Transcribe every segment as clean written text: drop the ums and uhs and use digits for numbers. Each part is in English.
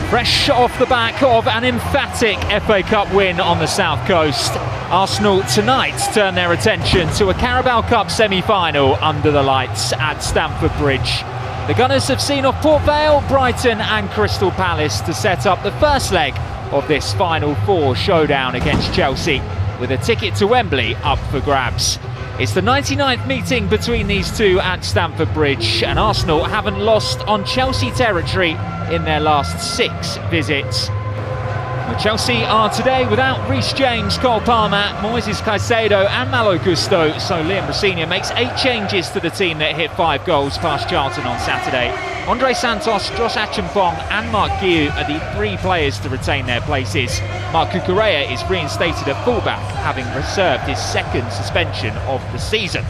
Fresh off the back of an emphatic FA Cup win on the South Coast, Arsenal tonight turn their attention to a Carabao Cup semi-final under the lights at Stamford Bridge. The Gunners have seen off Port Vale, Brighton and Crystal Palace to set up the first leg of this Final Four showdown against Chelsea, with a ticket to Wembley up for grabs. It's the 99th meeting between these two at Stamford Bridge, and Arsenal haven't lost on Chelsea territory in their last 6 visits. But Chelsea are today without Reece James, Cole Palmer, Moises Caicedo and Malo Gusto, so Liam Rosenior makes 8 changes to the team that hit 5 goals past Charlton on Saturday. Andre Santos, Josh Acheampong and Mark Guiu are the 3 players to retain their places. Marc Cucurella is reinstated at fullback, having reserved his 2nd suspension of the season.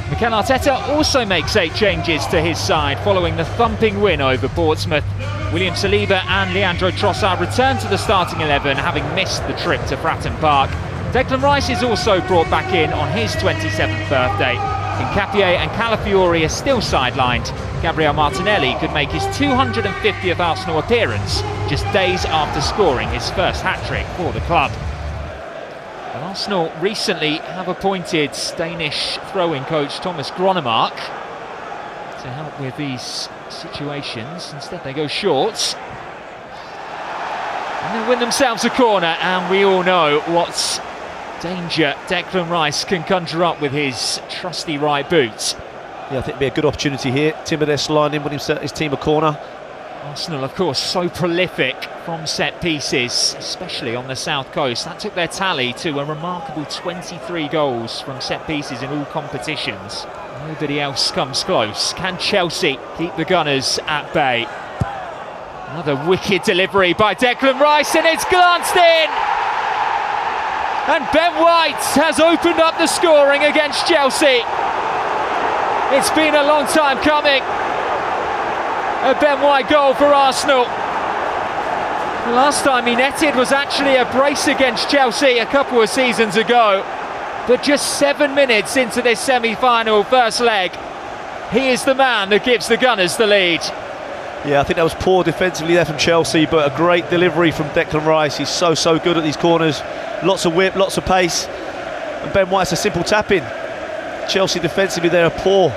Mikel Arteta also makes 8 changes to his side following the thumping win over Portsmouth. William Saliba and Leandro Trossard return to the starting 11, having missed the trip to Fratton Park. Declan Rice is also brought back in on his 27th birthday. Hincapié and Calafiori are still sidelined. Gabriel Martinelli could make his 250th Arsenal appearance just days after scoring his first hat-trick for the club. And Arsenal recently have appointed Danish throwing coach Thomas Gronemark to help with these situations. Instead they go short and they win themselves a corner, and we all know what danger Declan Rice can conjure up with his trusty right boot. Yeah, I think it'd be a good opportunity here. Timber lining with his team a corner. Arsenal, of course, so prolific from set pieces, especially on the South Coast. That took their tally to a remarkable 23 goals from set pieces in all competitions. Nobody else comes close. Can Chelsea keep the Gunners at bay? Another wicked delivery by Declan Rice, and it's glanced in! And Ben White has opened up the scoring against Chelsea. It's been a long time coming. A Ben White goal for Arsenal. The last time he netted was actually a brace against Chelsea a couple of seasons ago. But just 7 minutes into this semi-final first leg, he is the man that gives the Gunners the lead. Yeah, I think that was poor defensively there from Chelsea, but a great delivery from Declan Rice. He's so good at these corners. Lots of whip, lots of pace. And Ben White's a simple tap-in. Chelsea defensively, they're poor.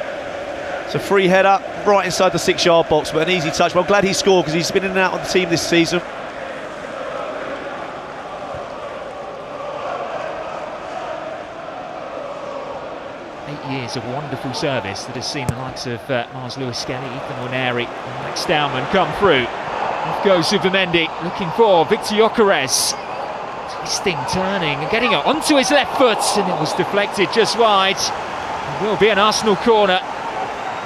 It's a free header right inside the 6-yard box, but an easy touch. But I'm glad he scored because he's been in and out of the team this season. Years of wonderful service that has seen the likes of Mars Lewis-Skelly, Ethan Nwaneri and Max Staumann come through. Off goes Zubimendi, looking for Victor Gyökeres. Twisting, turning and getting it onto his left foot, and it was deflected just wide. It will be an Arsenal corner.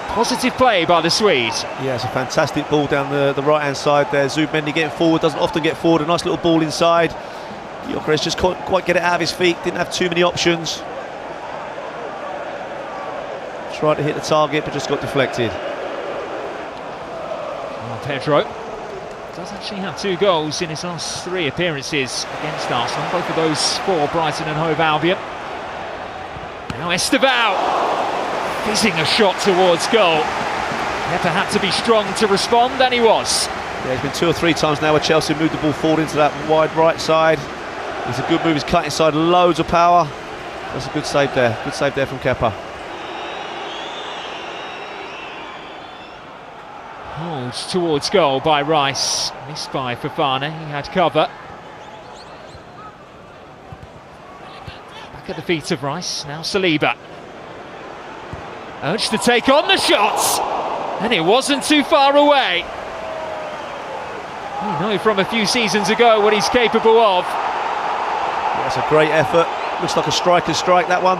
Positive play by the Swede. Yeah, it's a fantastic ball down the right-hand side there. Zubimendi getting forward, doesn't often get forward. A nice little ball inside. Gyökeres just couldn't quite get it out of his feet, didn't have too many options. Tried to hit the target, but just got deflected. Well, Pedro does actually have 2 goals in his last 3 appearances against Arsenal, both of those for Brighton and Hove Albion. Now Estevao fizzing a shot towards goal. Never had to be strong to respond, and he was. Yeah, it's been 2 or 3 times now where Chelsea moved the ball forward into that wide right side. It's a good move, he's cut inside, loads of power. That's a good save there from Kepa. Holds towards goal by Rice, missed by Fofana, he had cover. Back at the feet of Rice, now Saliba. Urged to take on the shots, and it wasn't too far away. We know from a few seasons ago what he's capable of. That's a great effort, looks like a striker's strike, that one.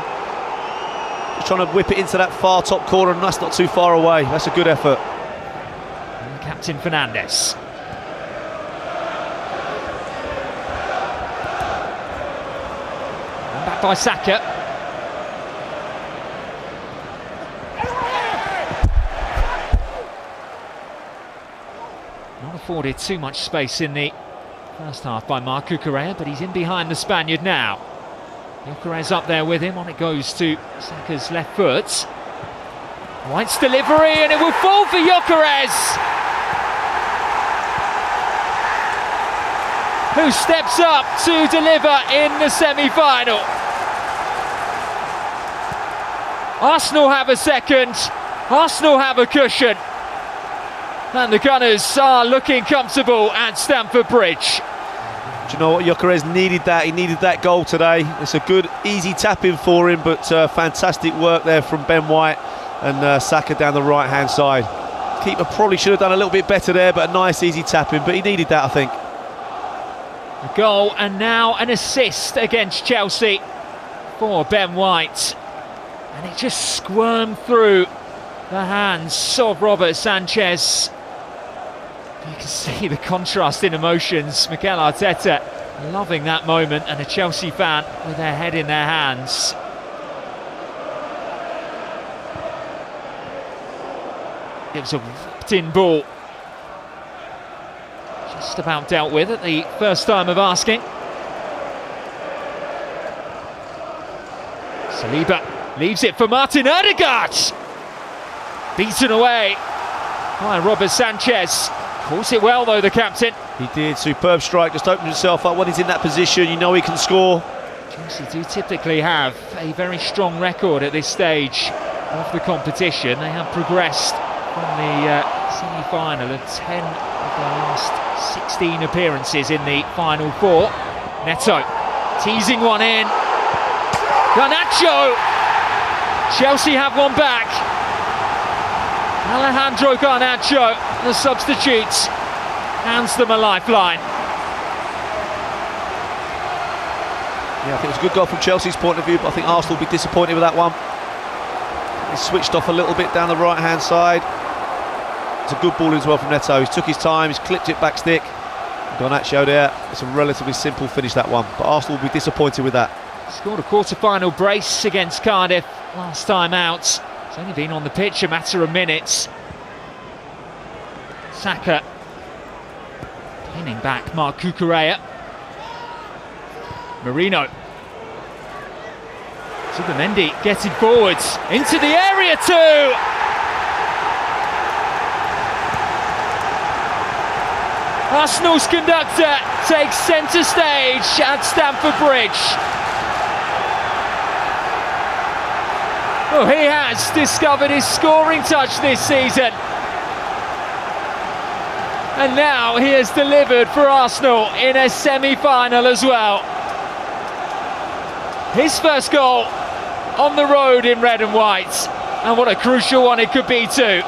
Just trying to whip it into that far top corner, and that's not too far away. That's a good effort. Captain Fernandes. And back by Saka. Not afforded too much space in the first half by Marc Cucurella, but he's in behind the Spaniard now. Gyökeres up there with him, on it goes to Saka's left foot. White's delivery, and it will fall for Gyökeres. who steps up to deliver in the semi-final. Arsenal have a second, Arsenal have a cushion, and the Gunners are looking comfortable at Stamford Bridge. Do you know what? Gyökeres needed that. He needed that goal today. It's a good, easy tap-in for him, but fantastic work there from Ben White and Saka down the right-hand side. Keeper probably should have done a little bit better there, but a nice, easy tap-in. But he needed that, I think. A goal and now an assist against Chelsea for Ben White. And it just squirmed through the hands of Robert Sanchez. You can see the contrast in emotions. Mikel Arteta loving that moment, and a Chelsea fan with their head in their hands. It was a whipped-in ball. Just about dealt with at the first time of asking. Saliba leaves it for Martin Ødegaard. Beaten away by Robert Sanchez. Calls it well though, the captain. He did, superb strike, just opened himself up when he's in that position. You know he can score. Chelsea do typically have a very strong record at this stage of the competition. They have progressed from the semi-final of 10 of their last 16 appearances in the final four. Neto teasing one in. Garnacho! Chelsea have one back. Alejandro Garnacho, the substitute, hands them a lifeline. Yeah, I think it was a good goal from Chelsea's point of view, but I think Arsenal will be disappointed with that one. He switched off a little bit down the right-hand side. It's a good ball as well from Neto. He's took his time, he's clipped it back stick. Garnacho there. It's a relatively simple finish, that one, but Arsenal will be disappointed with that. Scored a quarter-final brace against Cardiff last time out. He's only been on the pitch a matter of minutes. Saka pinning back Marc Cucurella. Merino. Zubimendi getting forwards into the area too. Arsenal's conductor takes centre stage at Stamford Bridge. Well, he has discovered his scoring touch this season. And now he has delivered for Arsenal in a semi-final as well. His first goal on the road in red and white. And what a crucial one it could be too.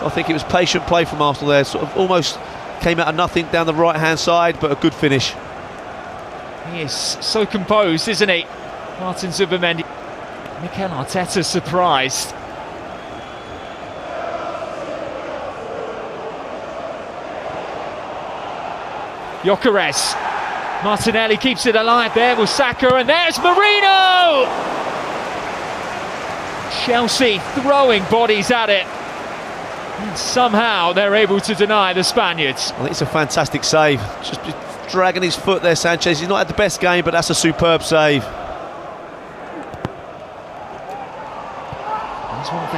I think it was patient play from Arsenal there. Sort of almost came out of nothing down the right-hand side, but a good finish. He is so composed, isn't he? Martin Zubimendi. Mikel Arteta surprised. Gyökeres. Martinelli keeps it alive there with Saka, and there's Merino! Chelsea throwing bodies at it. And somehow they're able to deny the Spaniards. I think it's a fantastic save. Just dragging his foot there, Sanchez. He's not had the best game, but that's a superb save. There's one for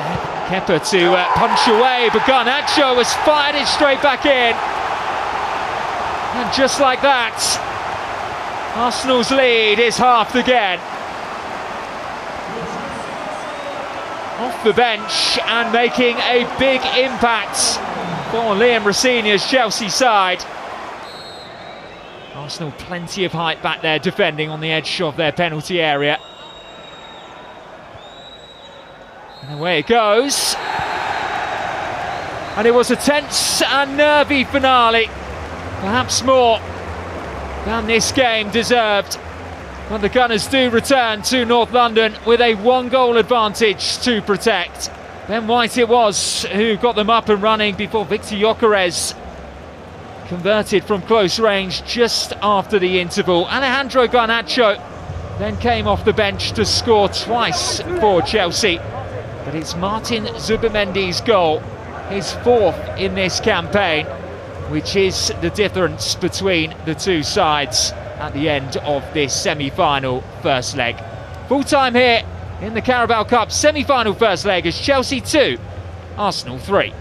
Kepa to punch away, but Garnacho has fired it straight back in. And just like that, Arsenal's lead is halved again. Off the bench and making a big impact for Liam Rosenior's Chelsea side. Arsenal plenty of height back there defending on the edge of their penalty area. And away it goes. And it was a tense and nervy finale. Perhaps more than this game deserved. But the Gunners do return to North London with a one-goal advantage to protect. Ben White it was who got them up and running before Victor Gyökeres converted from close range just after the interval. Alejandro Garnacho then came off the bench to score twice for Chelsea. But it's Martin Zubimendi's goal, his fourth in this campaign, which is the difference between the two sides at the end of this semi-final first leg. Full time here in the Carabao Cup semi-final first leg as Chelsea 2, Arsenal 3.